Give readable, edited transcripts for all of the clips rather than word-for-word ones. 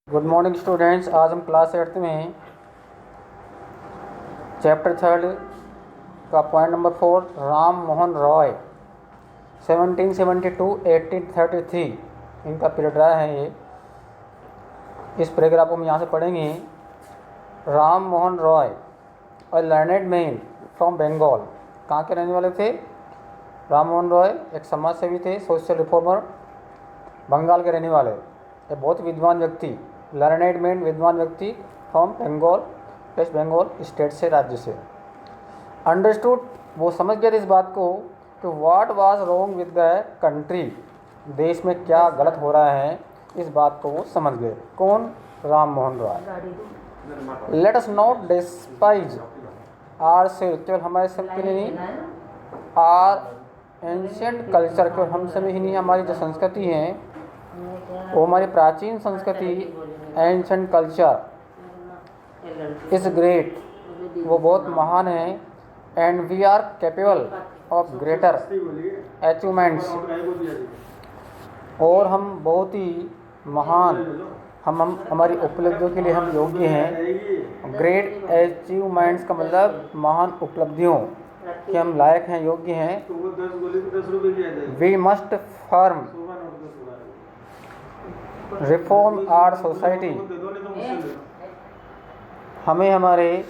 Good morning students. आज हम class 8 में चैप्टर 3 का पॉइंट नंबर 4 राम मोहन रॉय 1772-1833 इनका पीरियड रहा है। ये इस पैराग्राफ को हम यहाँ से पढ़ेंगे। राम मोहन रॉय और लर्नेड मैन फ्रॉम बंगाल। कहाँ के रहने वाले थे? राम मोहन रॉय एक समाज सेवी थे, सोशल रिफॉर्मर, बंगाल के रहने वाले। एक बहुत विद्वान व्यक्ति, लर्नेड मैन, विद्वान व्यक्ति from Bengal, West Bengal state से, राज्य से। अंडरस्टूड, वो समझ गए इस बात को कि what was wrong with the country, देश में क्या गलत हो रहा है, इस बात को वो समझ गए। कौन? Ram Mohan Roy. Let us not despise ourselves, केवल हमारे सब के लिए नहीं, आर एंशियंट कल्चर, केवल हम सब ही नहीं, हमारी जो संस्कृति है वो हमारी प्राचीन संस्कृति, एंशियंट कल्चर इज़ ग्रेट, वो बहुत महान है। And we are capable of greater achievements, और हम बहुत ही महान, हम हमारी उपलब्धियों के लिए हम योग्य हैं। ग्रेट अचीवमेंट्स का मतलब महान उपलब्धियों कि हम लायक हैं, योग्य हैं। We must first reform our society, हमें हमारे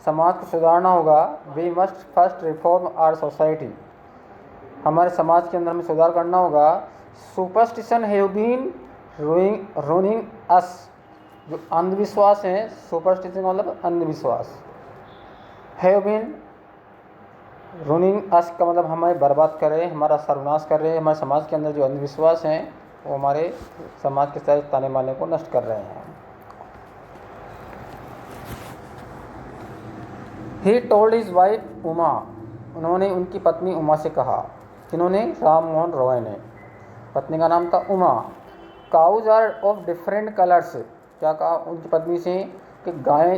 समाज को सुधारना होगा। We must first reform our society, हमारे समाज के अंदर हमें सुधार करना होगा। Superstition have been ruining us, जो अंधविश्वास हैं, सुपरस्टिशन मतलब अंधविश्वास, हैव बीन रूइंग अस का मतलब हमें बर्बाद कर रहे हैं, हमारा सर्वनाश कर रहे हैं। हमारे समाज के अंदर जो अंधविश्वास हैं वो हमारे समाज के साथ ताने बाने को नष्ट कर रहे हैं। He told his wife Uma, उन्होंने उनकी पत्नी उमा से कहा। जिन्होंने? राम मोहन रॉय ने। पत्नी का नाम था Uma. Cows are of different colours, क्या कहा उनकी पत्नी से कि गाय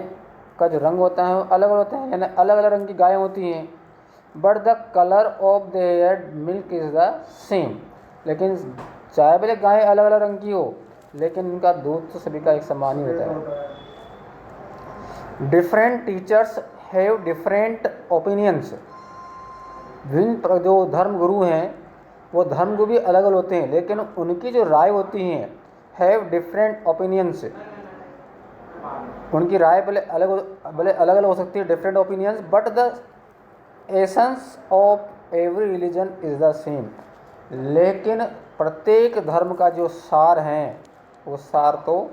का जो रंग होता है वो अलग अलग होता है, यानी अलग अलग रंग की गायें होती हैं। But the colour of their milk is the same, लेकिन चाहे भले गाय अलग अलग रंग की हो, लेकिन इनका दूध तो सभी का एक समान ही होता है। Different teachers have different opinions, विभिन्न जो धर्म गुरु हैं वो धर्म गुरु भी अलग अलग होते हैं, लेकिन उनकी जो राय होती हैं, हैव डिफरेंट ओपिनियंस, उनकी राय भले अलग अलग हो सकती है, different opinions, but the essence of every religion is the same, लेकिन प्रत्येक धर्म का जो सार है वो सार तो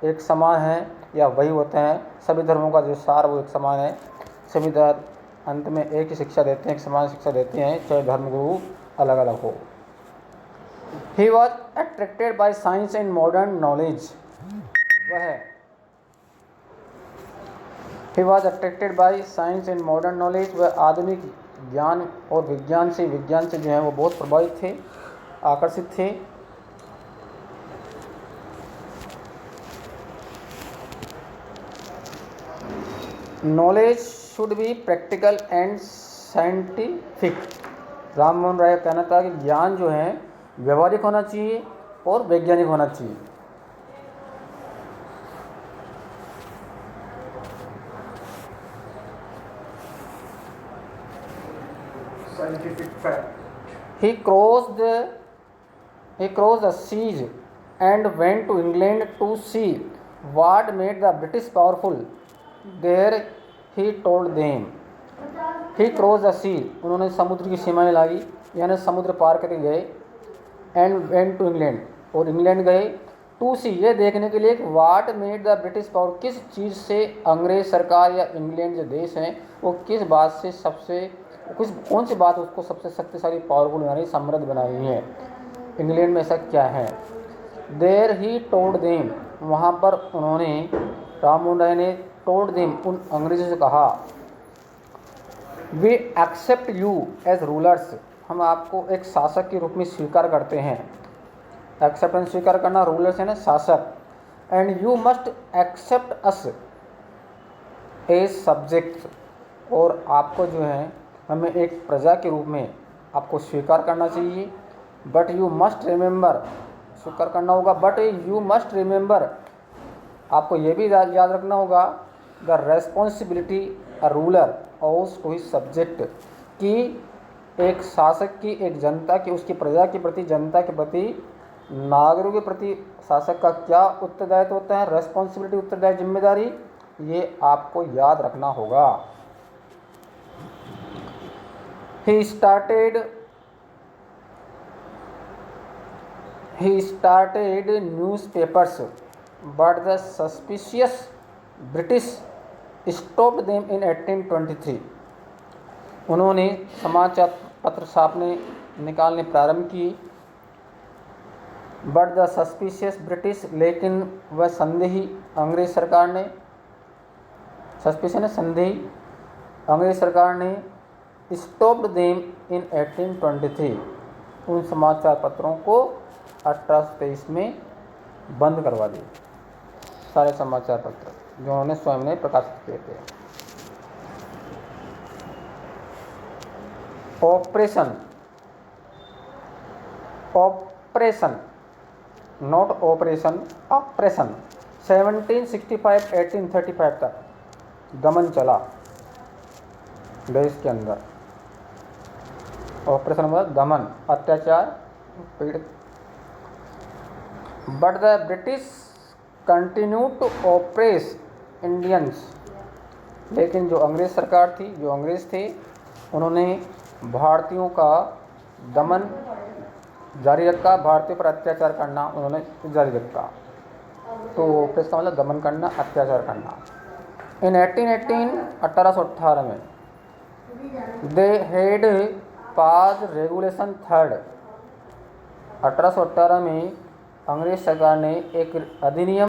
एक समान है या वही होते हैं। सभी धर्मों का जो सार वो एक समान है। सभी धर्म अंत में एक ही शिक्षा देते हैं, एक समान शिक्षा देते हैं, चाहे धर्मगुरु अलग अलग हो। He was attracted by science and modern knowledge, he was attracted by science and modern knowledge, वह आधुनिक ज्ञान और विज्ञान से जो है वो बहुत प्रभावित थे, आकर्षित थे। Knowledge should be practical and scientific, Ram Mohan Roy का कहना था कि ज्ञान जो है व्यवहारिक होना चाहिए और वैज्ञानिक होना चाहिए। Scientific fact. He crossed the seas and went to England to see what made the British powerful. There he told them. He crossed the sea. उन्होंने समुद्र की सीमाएं लाई, यानी समुद्र पार करके गए। And went to England, और इंग्लैंड गए। टू सी, ये देखने के लिए what made the British power, किस चीज़ से अंग्रेज सरकार या इंग्लैंड जो देश हैं वो किस बात से कौन सी बात उसको सबसे शक्तिशाली, पावरफुल यानी समृद्ध बनाई है। इंग्लैंड में ऐसा क्या है? देयर ही टोल्ड देम, वहाँ पर उन्होंने, राम मोहन राय ने टोल्ड देम, उन अंग्रेजों से कहा, we accept you as rulers, हम आपको एक शासक के रूप में स्वीकार करते हैं। एक्सेप्टेंस स्वीकार करना, रूलर्स है ना शासक। And you must accept us as subject, और आपको जो है हमें एक प्रजा के रूप में आपको स्वीकार करना चाहिए। बट यू मस्ट रिमेंबर, स्वीकार करना होगा, बट यू मस्ट रिमेंबर आपको ये भी याद रखना होगा, द रेस्पॉन्सिबिलिटी अ रूलर ओज टू हिज सब्जेक्ट, कि एक शासक की, एक जनता की, उसकी प्रजा के प्रति, जनता के प्रति, नागरिकों के प्रति शासक का क्या उत्तरदायित्व होता है, रेस्पॉन्सिबिलिटी, उत्तरदायित्व, जिम्मेदारी, ये आपको याद रखना होगा। He started newspapers, but the suspicious British stopped them in 1823. उन्होंने समाचार पत्र छापने निकालने प्रारंभ की, बट द सस्पिशियस ब्रिटिश, लेकिन वह संदेही अंग्रेज सरकार ने, सस्पिशन है संदेही, अंग्रेज सरकार ने स्टॉप्ड देम इन 1823, उन समाचार पत्रों को 1823 में बंद करवा दिए, सारे समाचार पत्र जो उन्होंने स्वयं ने प्रकाशित किए थे। ऑपरेशन नॉट ऑपरेशन, ऑपरेशन 1765-1835 तक दमन चला देश के अंदर। ऑपरेशन मतलब दमन, अत्याचार, पीड़ित। But the British continue to oppress Indians, लेकिन जो अंग्रेज सरकार थी, जो अंग्रेज थे, उन्होंने भारतीयों का दमन जारी रखा, भारतीयों पर अत्याचार करना उन्होंने जारी रखा। तो ऑपरेस का मतलब दमन करना, अत्याचार करना। इन 1818 में दे हेड पास रेगुलेशन थर्ड, 1818 में अंग्रेज सरकार ने एक अधिनियम,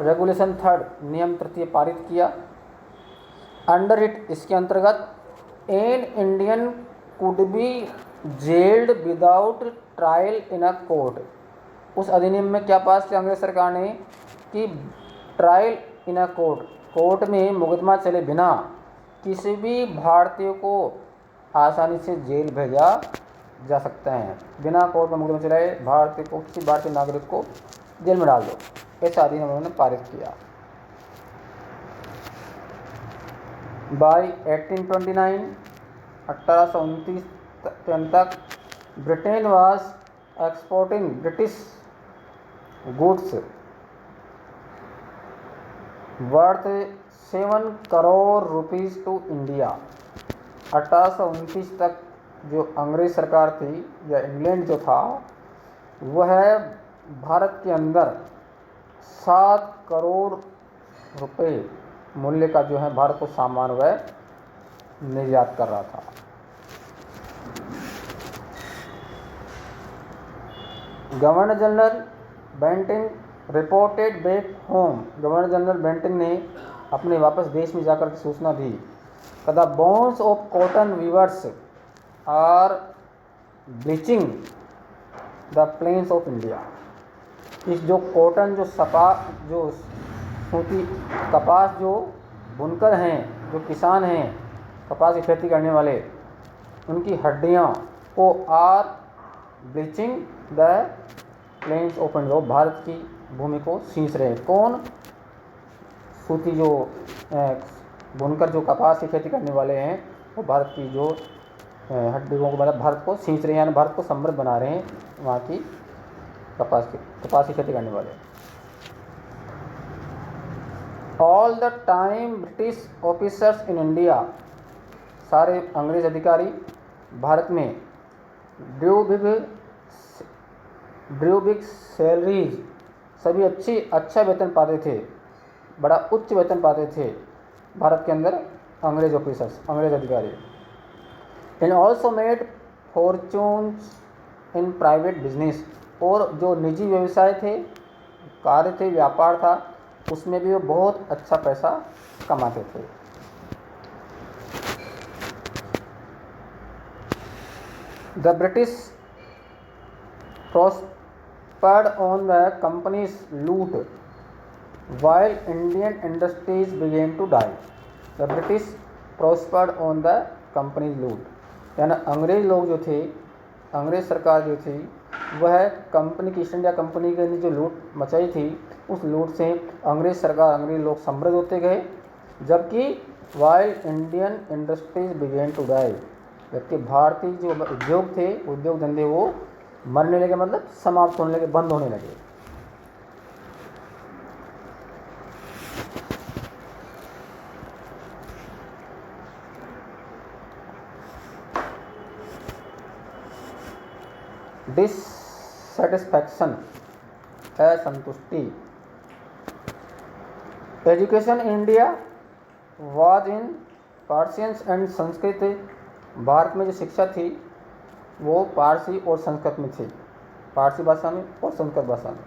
रेगुलेशन थर्ड, नियम तृतीय पारित किया। अंडर इट, इसके अंतर्गत, an Indian could be gelled without trial in a court. उस अधिनियम में क्या पास किया अंग्रेज सरकार ने कि trial in a court, court में मुकदमा चले बिना किसी भी भारतीय को आसानी से जेल भेजा जा सकता है। बिना कोर्ट में मुकदमा चलाए भारतीय को, किसी भारतीय नागरिक को जेल में डाल दो, ऐसा अधिनियम उन्होंने पारित किया। बाई 1829, 1829 तक Britain was exporting British goods worth 7 crore rupees to India. 1829 तक जो अंग्रेज सरकार थी या इंग्लैंड जो था, वह भारत के अंदर 7 करोड़ रुपए मूल्य का जो है भारत को सामान वह निर्यात कर रहा था। Governor general Bentinck reported back home, governor general Bentinck ने अपने वापस देश में जाकर के सूचना दी, the bones of cotton weavers are bleaching the plains of India. इस जो कॉटन, जो जो सूती कपास जो बुनकर हैं, जो किसान हैं, कपास की खेती करने वाले, उनकी हड्डियाँ को are bleaching the plains of India, Bharat की भूमि को सींच रहे हैं। कौन? सूती जो बुनकर जो कपास की खेती करने वाले हैं, वो भारत की जो हड्डियों को, मतलब भारत को सींच रहे हैं, यानी भारत को समृद्ध बना रहे हैं, वहाँ की कपास की खेती करने वाले। All the time British officers in India, सारे अंग्रेज अधिकारी भारत में ड्यू बिग सैलरीज, सभी अच्छा वेतन पाते थे, बड़ा उच्च वेतन पाते थे भारत के अंदर अंग्रेज ऑफिसर्स, अंग्रेज अधिकारी। And also made fortunes in private business, और जो निजी व्यवसाय थे, कार्य थे, व्यापार था, उसमें भी वो बहुत अच्छा पैसा कमाते थे। The British prospered on the company's loot while Indian industries began to die. The British prospered on the company's loot, यानी अंग्रेज लोग जो थे, अंग्रेज सरकार जो थी, वह कंपनी की, ईस्ट इंडिया कंपनी की जो लूट मचाई थी, उस लूट से अंग्रेज सरकार, अंग्रेज लोग समृद्ध होते गए, जबकि while Indian industries began to die, जबकि भारतीय जो उद्योग थे, उद्योग धंधे वो मरने लगे, मतलब समाप्त होने लगे, बंद होने लगे। डिससेटिस्फैक्शन, असंतुष्टि। Education India was in Persians and Sanskrit, भारत में जो शिक्षा थी वो पारसी और संस्कृत में थी, पारसी भाषा में और संस्कृत भाषा में।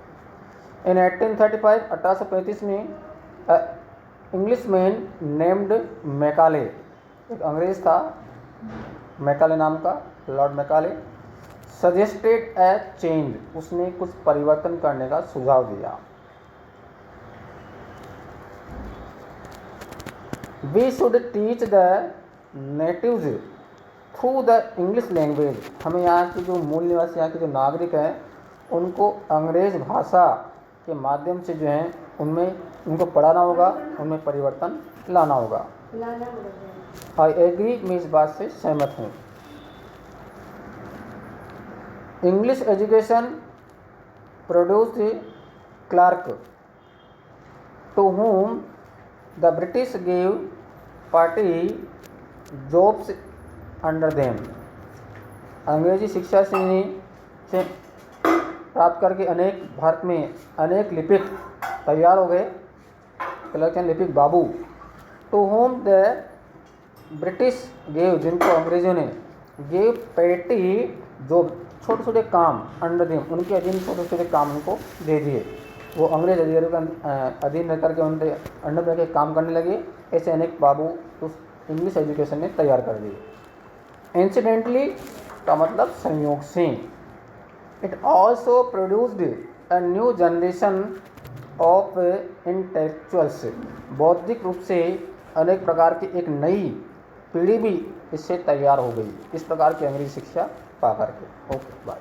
इन 1835 1835 में इंग्लिशमैन नेम्ड मैकाले, एक अंग्रेज था मैकाले नाम का, Lord Macaulay, suggested a change, उसने कुछ परिवर्तन करने का सुझाव दिया। We should teach the natives through the English language, हमें यहाँ की जो मूल निवासी, यहाँ के जो नागरिक हैं, उनको अंग्रेज भाषा के माध्यम से जो है उनमें उनको पढ़ाना होगा, उनमें परिवर्तन लाना होगा। आई एग्री, मैं इस बात से सहमत हूँ। English education produced clerk to whom the British gave party jobs under them, अंग्रेजी शिक्षा से प्राप्त करके अनेक भारत में अनेक लिपिक तैयार हो गए, क्लर्क लिपिक babu. To whom the British gave, जिनको अंग्रेजों ने gave petty जॉब, छोटे छोटे काम, अंडर देम, उनके अधीन छोटे छोटे काम उनको दे दिए, वो अंग्रेज अधिकारियों का अधीन रह करके उनके अंडर रह के काम करने लगे। ऐसे अनेक बाबू उस इंग्लिश एजुकेशन ने तैयार कर दिए। इंसिडेंटली का मतलब संयोग से। It also produced a new generation of intellectuals, बौद्धिक रूप से अनेक प्रकार की एक नई पीढ़ी भी इससे तैयार हो गई, इस प्रकार की अंग्रेजी शिक्षा पा करके। Okay bye.